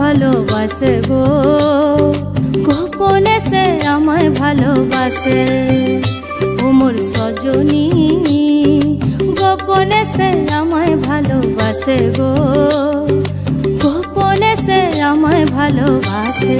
ভালোবাসে গো, গোপনে সে আমায় ভালোবাসে। ও মোর সজনী গোপনে সে আমায় ভালোবাসে গো, গোপনে সে আমায় ভালোবাসে।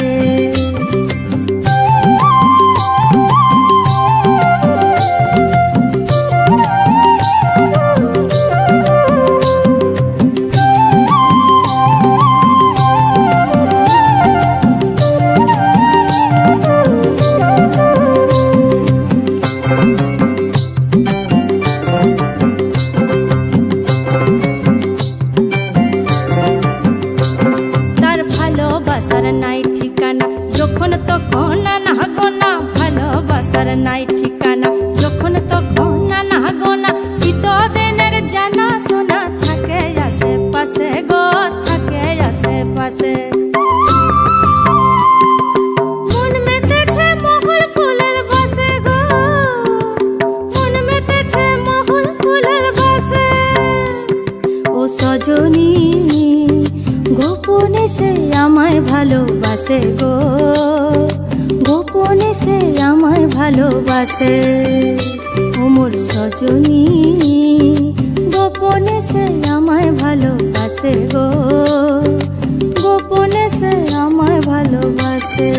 ভালোবাসার নাই ঠিকানা যখন তখন না গোনা, ভালোবাসার নাই ঠিকানা যখন তখন না গোনা। চিতদিনের জানা শোনা থাকে আশেপাশে গো, থাকে আশেপাশে। মন মেতেছে মহুল ফুলের বাসে গো, মন মেতেছে মহুল ফুলের বাসে। ও সজনী গোপনে সে আমায় ভালোবাসে গো, গোপনে সে আমায় ভালোবাসে। ও মোর সজনী গোপনে সে আমায় ভালোবাসে গো, গোপনে সে আমায় ভালোবাসে।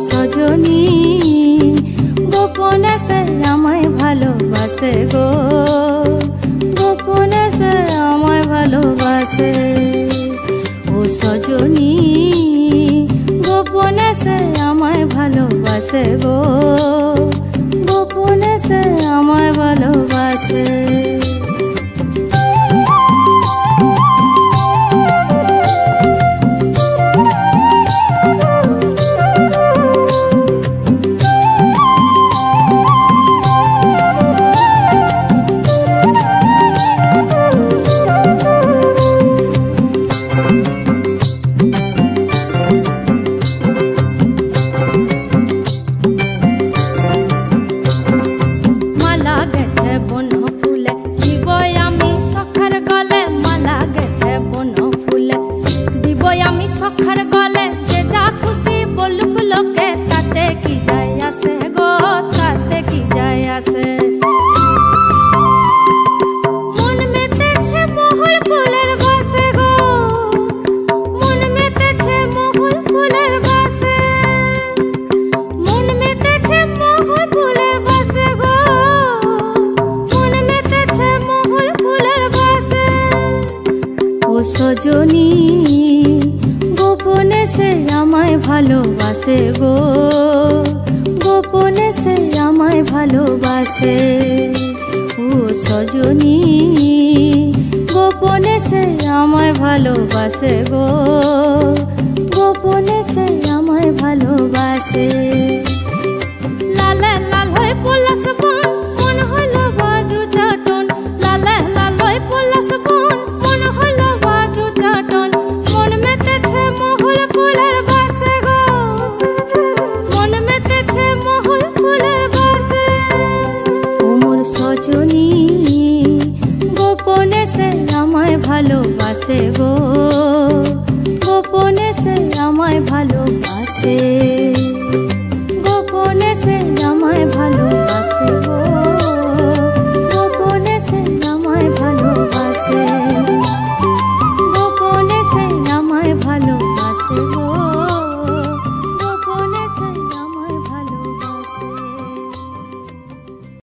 সজনী গোপনে সে আমায় ভালোবাসে গো, গোপনে সে আমায় ভালোবাসে। ও সজনী গোপনে সে আমায় ভালোবাসে গো, গোপনে সে আমায় ভালোবাসে। আমি সখার গলে যে যা খুশি বলুক লোকে, তাতে কি যায় আসে গো, তাতে কি যায় আসে। মন মেতেছে মহুল ফুলের বাসে গো, মন মেতেছে মহুল ফুলের বাসে, মন মেতেছে মহুল ফুলের বাসে গো, মন মেতেছে মহুল ফুলের বাসে। ও সজনী গোপনে সে আমায় ভালোবাসে গো, গোপনে সে আমায় ভালোবাসে। ও সজনী গোপনে সে আমায় ভালোবাসে গো, গোপনে সে আমায় ভালোবাসে। লালে লাল হয়ে পলাশ বন মন হলো বাজু চাটন, লালে লাল হয়ে পলাশ বন মন হলো বাজু চাটন। মন মেতেছে মহুল ফুলের বাসে গো, মন মেতেছে মহুল ফুলের বাসে। ও মোর সজনী গোপনে সে আমায় ভালোবাসে গো,